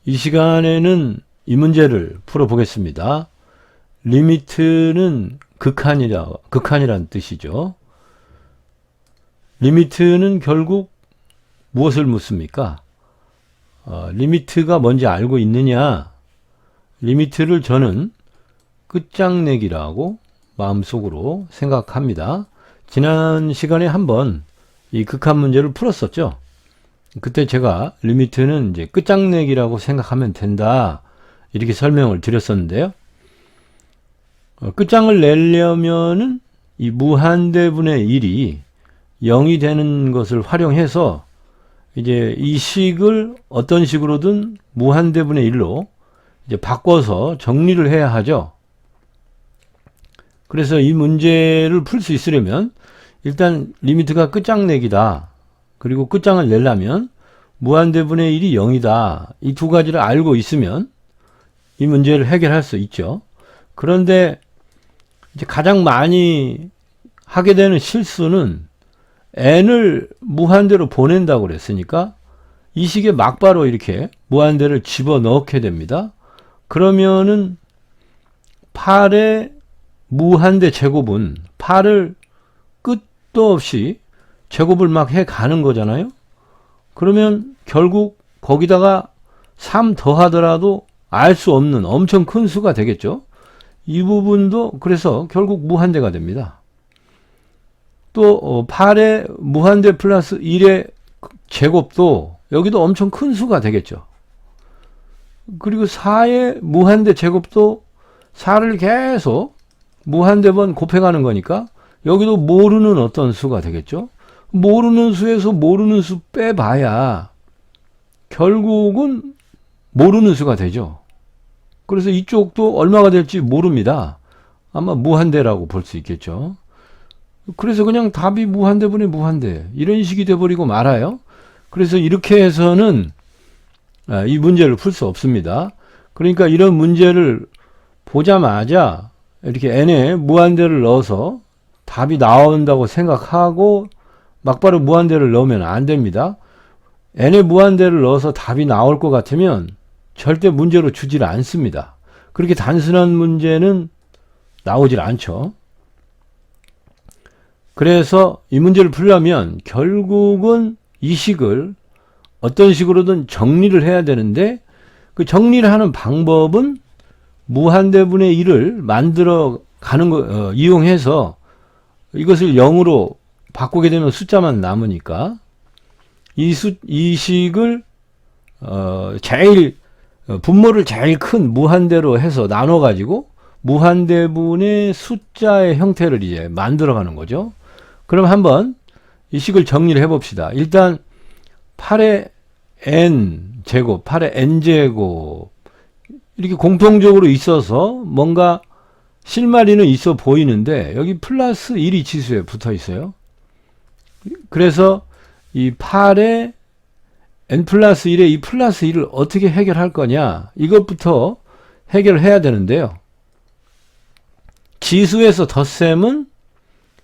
이 시간에는 이 문제를 풀어보겠습니다. 리미트는 극한이란 뜻이죠. 리미트는 결국 무엇을 묻습니까? 리미트가 뭔지 알고 있느냐? 리미트를 저는 끝장내기라고 마음속으로 생각합니다. 지난 시간에 한번 이 극한 문제를 풀었었죠. 그때 제가 리미트는 이제 끝장내기라고 생각하면 된다, 이렇게 설명을 드렸었는데요. 끝장을 내려면은 이 무한대분의 1이 0이 되는 것을 활용해서 이제 이 식을 어떤 식으로든 무한대분의 1로 이제 바꿔서 정리를 해야 하죠. 그래서 이 문제를 풀 수 있으려면 일단 리미트가 끝장내기다, 그리고 끝장을 내려면 무한대분의 1이 0이다, 이 두 가지를 알고 있으면 이 문제를 해결할 수 있죠. 그런데 이제 가장 많이 하게 되는 실수는 n을 무한대로 보낸다고 그랬으니까 이 식에 막바로 이렇게 무한대를 집어넣게 됩니다. 그러면은 8의 무한대 제곱은 8을 끝도 없이 제곱을 막 해 가는 거잖아요. 그러면 결국 거기다가 3 더하더라도 알 수 없는 엄청 큰 수가 되겠죠. 이 부분도 그래서 결국 무한대가 됩니다. 또 8의 무한대 플러스 1의 제곱도 여기도 엄청 큰 수가 되겠죠. 그리고 4의 무한대 제곱도 4를 계속 무한대번 곱해가는 거니까 여기도 모르는 어떤 수가 되겠죠. 모르는 수에서 모르는 수 빼봐야 결국은 모르는 수가 되죠. 그래서 이쪽도 얼마가 될지 모릅니다. 아마 무한대라고 볼 수 있겠죠. 그래서 그냥 답이 무한대분의 무한대, 이런 식이 돼버리고 말아요. 그래서 이렇게 해서는 이 문제를 풀 수 없습니다. 그러니까 이런 문제를 보자마자 이렇게 n에 무한대를 넣어서 답이 나온다고 생각하고 막바로 무한대를 넣으면 안 됩니다. n에 무한대를 넣어서 답이 나올 것 같으면 절대 문제로 주질 않습니다. 그렇게 단순한 문제는 나오질 않죠. 그래서 이 문제를 풀려면 결국은 이 식을 어떤 식으로든 정리를 해야 되는데, 그 정리를 하는 방법은 무한대분의 1을 만들어 가는 거 이용해서 이것을 0으로 바꾸게 되면 숫자만 남으니까 이 식을 분모를 제일 큰 무한대로 해서 나눠 가지고 무한대분의 숫자의 형태를 이제 만들어 가는 거죠. 그럼 한번 이 식을 정리를 해 봅시다. 일단 8의 n 제곱, 8의 n 제곱, 이렇게 공통적으로 있어서 뭔가 실마리는 있어 보이는데 여기 플러스 1이 치수에 붙어 있어요. 그래서 이 8의 n 플러스 1의 이 플러스 1을 어떻게 해결할 거냐, 이것부터 해결을 해야 되는데요. 지수에서 덧셈은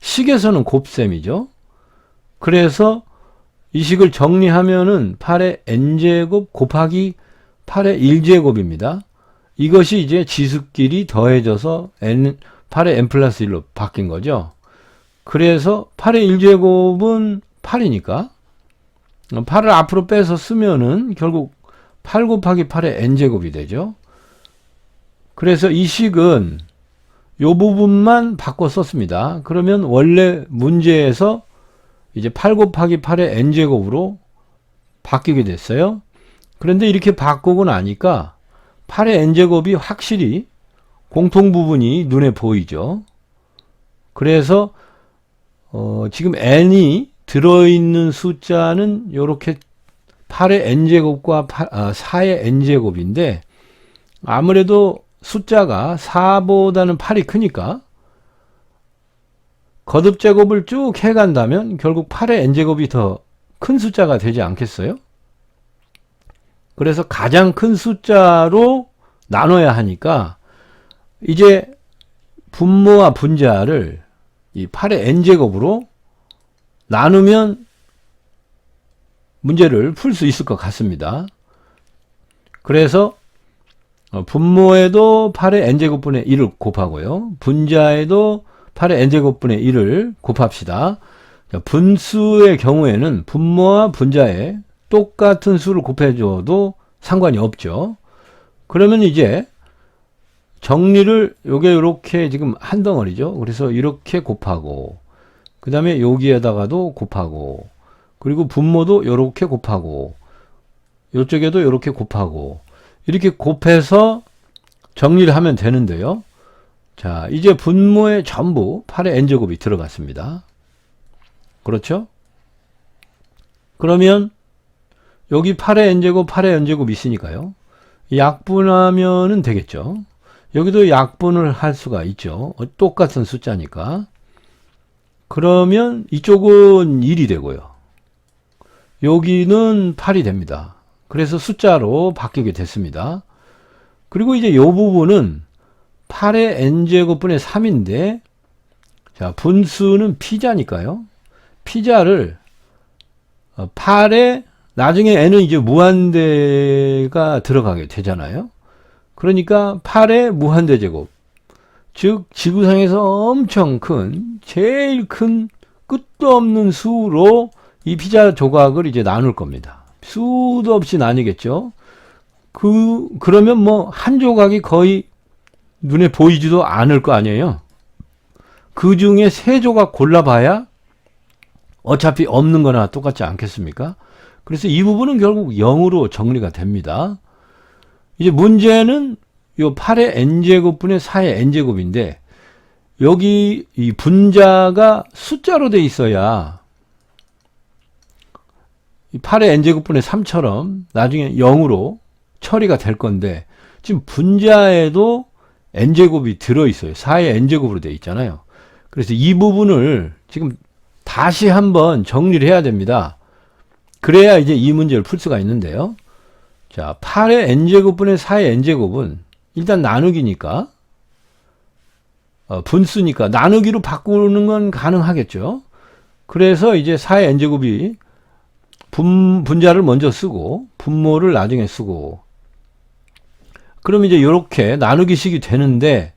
식에서는 곱셈이죠. 그래서 이 식을 정리하면은 8의 n제곱 곱하기 8의 1제곱입니다. 이것이 이제 지수끼리 더해져서 8의 n 플러스 1로 바뀐 거죠. 그래서 8의 1제곱은 8이니까 8을 앞으로 빼서 쓰면은 결국 8 곱하기 8의 n제곱이 되죠. 그래서 이 식은 요 부분만 바꿔 썼습니다. 그러면 원래 문제에서 이제 8 곱하기 8의 n제곱으로 바뀌게 됐어요. 그런데 이렇게 바꾸고 나니까 8의 n제곱이 확실히 공통 부분이 눈에 보이죠. 그래서 지금 n이 들어있는 숫자는 이렇게 8의 n제곱과 4의 n제곱인데, 아무래도 숫자가 4보다는 8이 크니까 거듭제곱을 쭉 해간다면 결국 8의 n제곱이 더 큰 숫자가 되지 않겠어요? 그래서 가장 큰 숫자로 나눠야 하니까 이제 분모와 분자를 이 8의 n제곱으로 나누면 문제를 풀 수 있을 것 같습니다. 그래서 분모에도 8의 n제곱분의 1을 곱하고요. 분자에도 8의 n제곱분의 1을 곱합시다. 자, 분수의 경우에는 분모와 분자에 똑같은 수를 곱해줘도 상관이 없죠. 그러면 이제 정리를 요게 이렇게 지금 한 덩어리죠. 그래서 이렇게 곱하고 그 다음에 여기에다가도 곱하고 그리고 분모도 이렇게 곱하고 이쪽에도 이렇게 곱하고 이렇게 곱해서 정리를 하면 되는데요. 자, 이제 분모에 전부 8의 n제곱이 들어갔습니다. 그렇죠? 그러면 여기 8의 n제곱, 8의 n제곱 있으니까요. 약분하면은 되겠죠. 여기도 약분을 할 수가 있죠. 똑같은 숫자니까. 그러면 이쪽은 1이 되고요. 여기는 8이 됩니다. 그래서 숫자로 바뀌게 됐습니다. 그리고 이제 이 부분은 8의 n제곱분의 3인데, 자, 분수는 피자니까요. 피자를 8에 나중에 n은 이제 무한대가 들어가게 되잖아요. 그러니까 8의 무한대 제곱, 즉 지구상에서 엄청 큰, 제일 큰 끝도 없는 수로 이 피자 조각을 이제 나눌 겁니다. 수도 없이 나뉘겠죠. 그러면 뭐 한 조각이 거의 눈에 보이지도 않을 거 아니에요. 그 중에 세 조각 골라봐야 어차피 없는 거나 똑같지 않겠습니까? 그래서 이 부분은 결국 0으로 정리가 됩니다. 이제 문제는 요 8의 n제곱분의 4의 n제곱인데 여기 이 분자가 숫자로 돼 있어야 이 8의 n제곱분의 3처럼 나중에 0으로 처리가 될 건데 지금 분자에도 n제곱이 들어있어요. 4의 n제곱으로 돼 있잖아요. 그래서 이 부분을 지금 다시 한번 정리를 해야 됩니다. 그래야 이제 이 문제를 풀 수가 있는데요. 자, 8의 n제곱분의 4의 n제곱은 일단 나누기니까 분수니까 나누기로 바꾸는 건 가능하겠죠. 그래서 이제 4의 n제곱이 분자를 먼저 쓰고 분모를 나중에 쓰고 그럼 이제 이렇게 나누기식이 되는데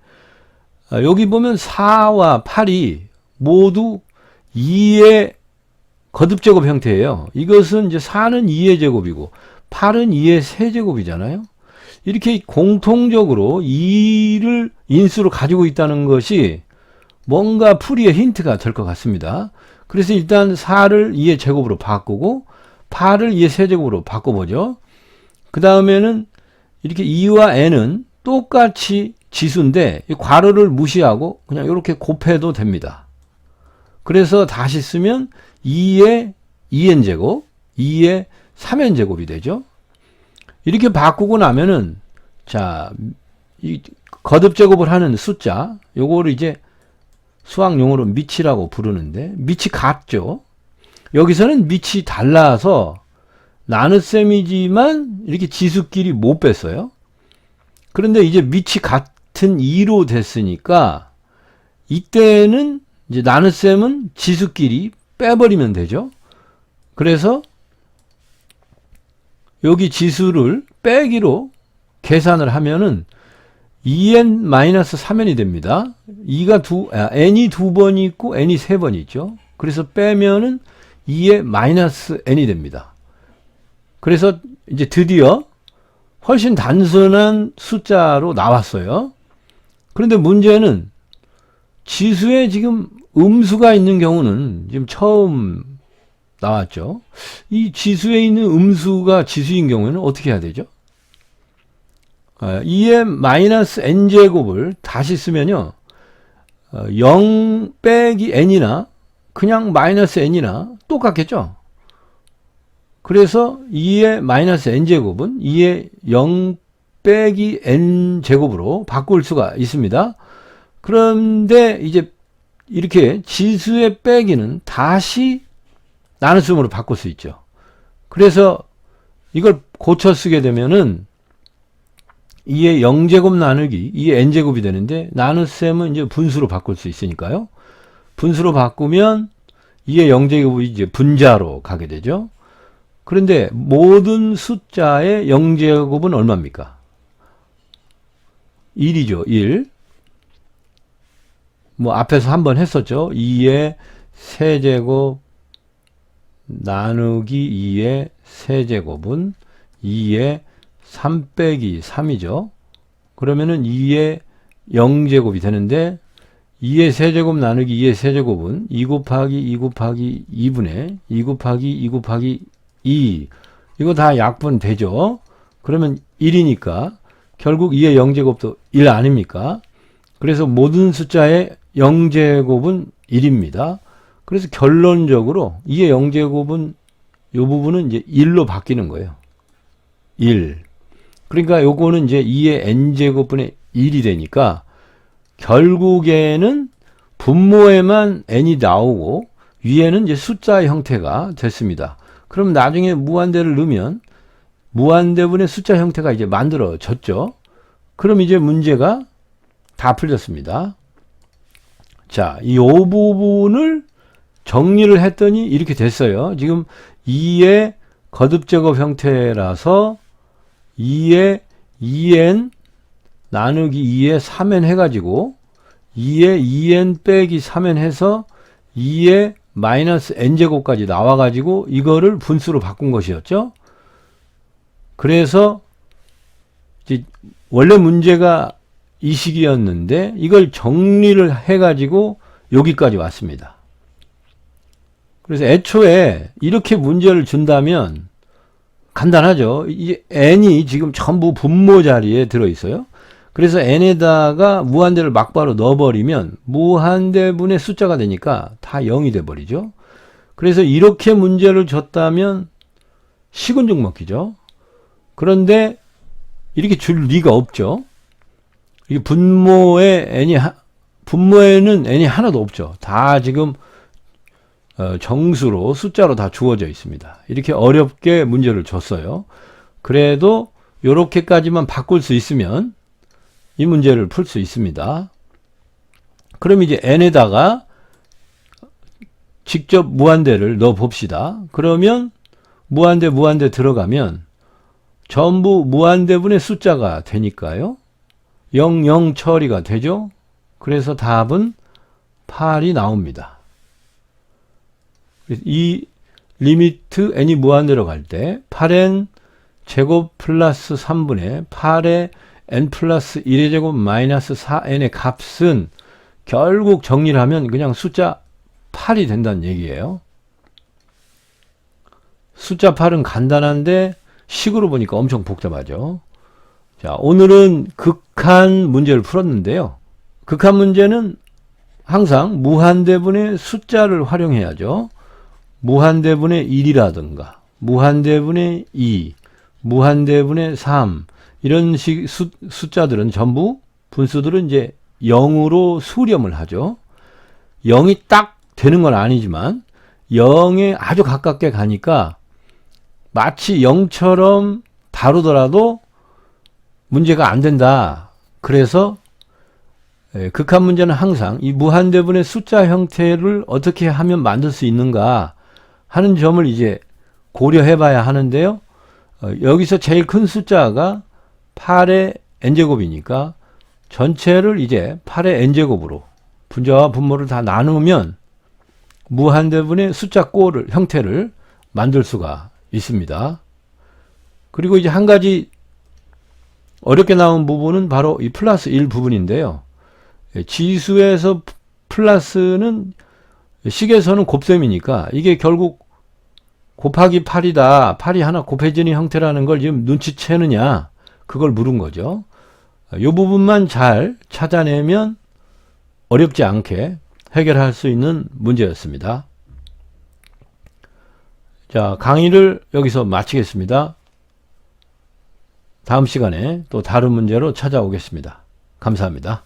여기 보면 4와 8이 모두 2의 거듭제곱 형태예요. 이것은 이제 4는 2의 제곱이고 8은 2의 세제곱이잖아요. 이렇게 공통적으로 2를 인수로 가지고 있다는 것이 뭔가 풀이의 힌트가 될 것 같습니다. 그래서 일단 4를 2의 제곱으로 바꾸고 8을 2의 세제곱으로 바꿔보죠. 그 다음에는 이렇게 2와 n은 똑같이 지수인데 이 괄호를 무시하고 그냥 이렇게 곱해도 됩니다. 그래서 다시 쓰면 2의 2n제곱, 2의 3n제곱이 되죠. 이렇게 바꾸고 나면은 자, 이 거듭제곱을 하는 숫자 요거를 이제 수학용어로 밑이라고 부르는데 밑이 같죠. 여기서는 밑이 달라서 나눗셈이지만 이렇게 지수끼리 못 뺐어요. 그런데 이제 밑이 같은 2로 됐으니까 이때는 이제 나눗셈은 지수끼리 빼버리면 되죠. 그래서 여기 지수를 빼기로 계산을 하면은 2n-3n이 됩니다. n이 두 번 있고 n이 세 번 있죠. 그래서 빼면은 2의 -n이 됩니다. 그래서 이제 드디어 훨씬 단순한 숫자로 나왔어요. 그런데 문제는 지수에 지금 음수가 있는 경우는 지금 처음 나왔죠. 이 지수에 있는 음수가 지수인 경우에는 어떻게 해야 되죠? 2의 -n제곱을 다시 쓰면요. 0 빼기 n이나 그냥 -n이나 똑같겠죠. 그래서 2의 -n제곱은 2의 0 빼기 n제곱으로 바꿀 수가 있습니다. 그런데 이제 이렇게 지수의 빼기는 다시 나눗셈으로 바꿀 수 있죠. 그래서 이걸 고쳐 쓰게 되면은 2의 0제곱 나누기 2의 n제곱이 되는데 나눗셈은 이제 분수로 바꿀 수 있으니까요. 분수로 바꾸면 2의 0제곱이 이제 분자로 가게 되죠. 그런데 모든 숫자의 0제곱은 얼마입니까? 1이죠. 1. 뭐 앞에서 한번 했었죠. 2의 세제곱 나누기 2의 세제곱은 2의 3 빼기 3이죠. 그러면은 2의 0제곱이 되는데 2의 세제곱 나누기 2의 세제곱은 2 곱하기 2 곱하기 2분의 2 곱하기 2 곱하기 2. 이거 다 약분 되죠. 그러면 1이니까 결국 2의 0제곱도 1 아닙니까? 그래서 모든 숫자의 0제곱은 1입니다. 그래서 결론적으로 2의 0제곱은 이 부분은 이제 1로 바뀌는 거예요. 1. 그러니까 요거는 이제 2의 n제곱분의 1이 되니까 결국에는 분모에만 n이 나오고 위에는 이제 숫자 형태가 됐습니다. 그럼 나중에 무한대를 넣으면 무한대분의 숫자 형태가 이제 만들어졌죠. 그럼 이제 문제가 다 풀렸습니다. 자, 이 부분을 정리를 했더니 이렇게 됐어요. 지금 2의 거듭제곱 형태라서 2의 2n 나누기 2의 3n 해가지고 2의 2n 빼기 3n 해서 2의 마이너스 n제곱까지 나와가지고 이거를 분수로 바꾼 것이었죠. 그래서 이제 원래 문제가 이 식이었는데 이걸 정리를 해가지고 여기까지 왔습니다. 그래서 애초에 이렇게 문제를 준다면 간단하죠. 이제 n이 지금 전부 분모 자리에 들어있어요. 그래서 n에다가 무한대를 막바로 넣어버리면 무한대분의 숫자가 되니까 다 0이 돼버리죠. 그래서 이렇게 문제를 줬다면 식은죽 먹기죠. 그런데 이렇게 줄 리가 없죠. 이게 분모에는 n이 하나도 없죠. 다 지금 정수로 숫자로 다 주어져 있습니다. 이렇게 어렵게 문제를 줬어요. 그래도 이렇게까지만 바꿀 수 있으면 이 문제를 풀 수 있습니다. 그럼 이제 n에다가 직접 무한대를 넣어 봅시다. 그러면 무한대 들어가면 전부 무한대분의 숫자가 되니까요. 0, 0 처리가 되죠. 그래서 답은 8이 나옵니다. 이 리미트 n이 무한대로 갈 때 8n 제곱 플러스 3분의 8의 n 플러스 1의 제곱 마이너스 4n의 값은 결국 정리를 하면 그냥 숫자 8이 된다는 얘기예요. 숫자 8은 간단한데 식으로 보니까 엄청 복잡하죠. 자, 오늘은 극한 문제를 풀었는데요. 극한 문제는 항상 무한대분의 숫자를 활용해야죠. 무한대분의 1이라든가 무한대분의 2, 무한대분의 3 이런 식 숫자들은 전부 분수들은 이제 0으로 수렴을 하죠. 0이 딱 되는 건 아니지만 0에 아주 가깝게 가니까 마치 0처럼 다루더라도 문제가 안 된다. 그래서 극한 문제는 항상 이 무한대분의 숫자 형태를 어떻게 하면 만들 수 있는가 하는 점을 이제 고려해 봐야 하는데요. 여기서 제일 큰 숫자가 8의 n제곱이니까 전체를 이제 8의 n제곱으로 분자와 분모를 다 나누면 무한대분의 숫자 꼴을 형태를 만들 수가 있습니다. 그리고 이제 한 가지 어렵게 나온 부분은 바로 이 플러스 1 부분인데요. 지수에서 플러스는 식에서는 곱셈이니까 이게 결국 곱하기 8이다. 8이 하나 곱해지는 형태라는 걸 지금 눈치채느냐 그걸 물은 거죠. 이 부분만 잘 찾아내면 어렵지 않게 해결할 수 있는 문제였습니다. 자, 강의를 여기서 마치겠습니다. 다음 시간에 또 다른 문제로 찾아오겠습니다. 감사합니다.